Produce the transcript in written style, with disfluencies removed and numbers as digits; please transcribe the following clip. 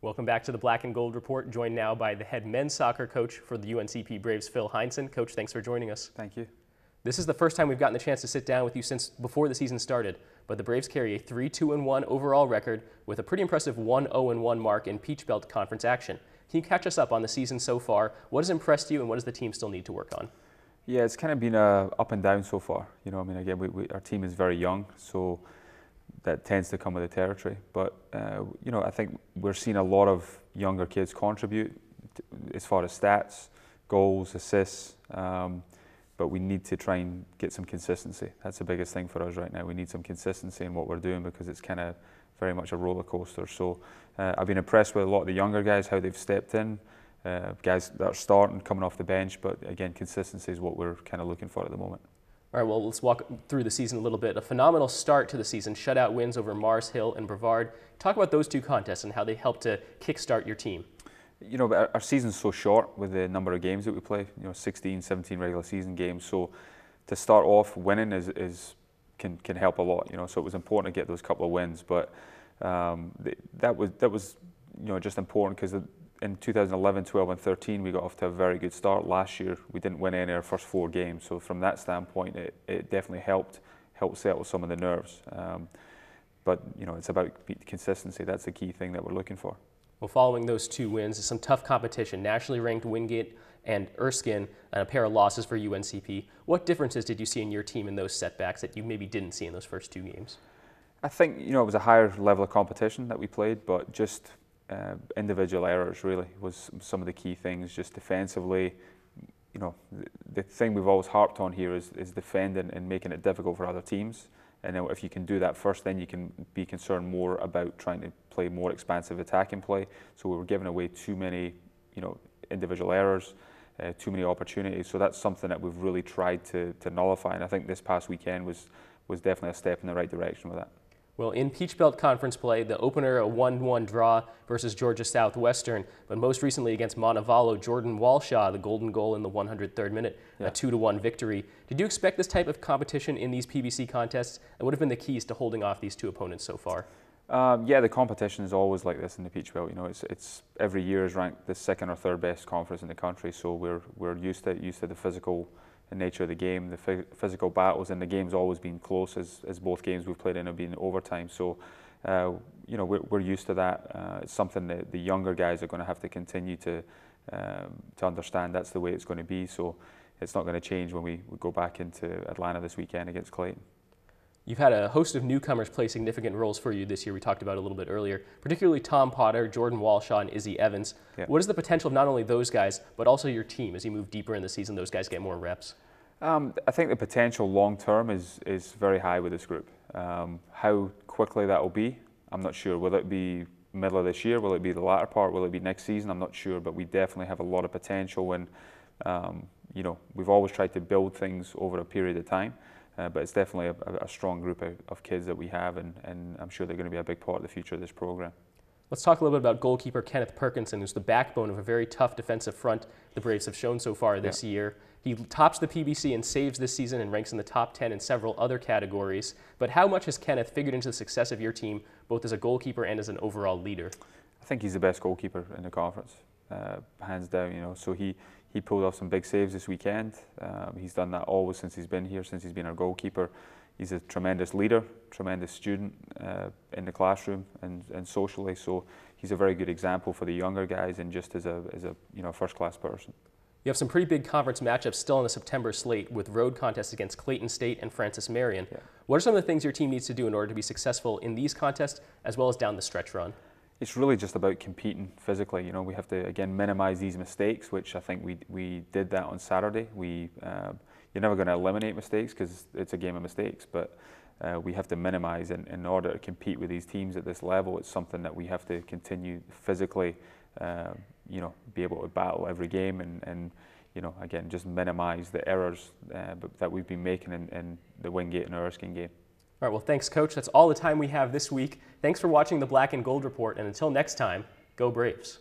Welcome back to the Black and Gold Report, joined now by the head men's soccer coach for the UNCP Braves, Phil Heinsohn. Coach, thanks for joining us. Thank you. This is the first time we've gotten the chance to sit down with you since before the season started, but the Braves carry a 3-2-1 overall record with a pretty impressive 1-0-1 mark in Peach Belt Conference action. Can you catch us up on the season so far? What has impressed you and what does the team still need to work on? Yeah, it's kind of been up and down so far. Again, our team is very young, so that tends to come with the territory. But, I think we're seeing a lot of younger kids contribute as far as stats, goals, assists, but we need to try and get some consistency. That's the biggest thing for us right now. We need some consistency in what we're doing because it's kind of very much a roller coaster. So I've been impressed with a lot of the younger guys, how they've stepped in, guys that are starting, coming off the bench, but again, consistency is what we're kind of looking for at the moment. All right, well, let's walk through the season a little bit. A phenomenal start to the season, shutout wins over Mars Hill and Brevard. Talk about those two contests and how they helped to kickstart your team. You know, our season's so short with the number of games that we play, 16, 17 regular season games. So to start off winning can help a lot, so it was important to get those couple of wins. But that was just important because in 2011, 12 and 13 we got off to a very good start. Last year we didn't win any of our first 4 games, so from that standpoint it definitely helped settle some of the nerves. But it's about consistency. That's the key thing that we're looking for. Well, following those 2 wins is some tough competition. Nationally ranked Wingate and Erskine, and a pair of losses for UNCP. What differences did you see in your team in those setbacks that you maybe didn't see in those first 2 games? I think it was a higher level of competition that we played, but just individual errors really was some of the key things. Just defensively, the thing we've always harped on here is defending and making it difficult for other teams. And then if you can do that first, then you can be concerned more about trying to play more expansive attacking play. So we were giving away too many, individual errors, too many opportunities. So that's something that we've really tried to nullify. And I think this past weekend was definitely a step in the right direction with that. Well, in Peach Belt Conference play, the opener, a 1-1 draw versus Georgia Southwestern, but most recently against Montevallo, Jordan Walshaw, the golden goal in the 103rd minute, a 2-1 victory. Did you expect this type of competition in these PBC contests? And what have been the keys to holding off these 2 opponents so far? Yeah, the competition is always like this in the Peach Belt. It's every year is ranked the 2nd or 3rd best conference in the country, so we're used to the physical nature of the game, the physical battles, and the game's always been close as both games we've played in have been overtime. So, we're used to that. It's something that the younger guys are going to have to continue to understand. That's the way it's going to be. So, it's not going to change when we go back into Atlanta this weekend against Clayton. You've had a host of newcomers play significant roles for you this year. We talked about it a little bit earlier, particularly Tom Potter, Jordan Walshaw, and Izzy Evans. Yeah. What is the potential of not only those guys, but also your team as you move deeper in the season, those guys get more reps? I think the potential long term is very high with this group. How quickly that will be, I'm not sure. Will it be middle of this year? Will it be the latter part? Will it be next season? I'm not sure, but we definitely have a lot of potential and, we've always tried to build things over a period of time. But it's definitely a strong group of kids that we have, and I'm sure they're going to be a big part of the future of this program. Let's talk a little bit about goalkeeper Kenneth Perkinson, who's the backbone of a very tough defensive front the Braves have shown so far this year. He tops the PBC in saves this season and ranks in the top 10 in several other categories. But how much has Kenneth figured into the success of your team, both as a goalkeeper and as an overall leader? I think he's the best goalkeeper in the conference, hands down. So he pulled off some big saves this weekend. He's done that always since he's been here, since he's been our goalkeeper. He's a tremendous leader, tremendous student in the classroom and socially. So he's a very good example for the younger guys and just as a first-class person. You have some pretty big conference matchups still on the September slate with road contests against Clayton State and Francis Marion. Yeah. What are some of the things your team needs to do in order to be successful in these contests as well as down the stretch run? It's really just about competing physically. We have to, again, minimize these mistakes, which I think we did that on Saturday. You're never going to eliminate mistakes because it's a game of mistakes, but we have to minimize in order to compete with these teams at this level. It's something that we have to continue physically, be able to battle every game and again, just minimize the errors that we've been making in the Wingate and Erskine game. All right, well, thanks, Coach. That's all the time we have this week. Thanks for watching the Black and Gold Report, and until next time, go Braves.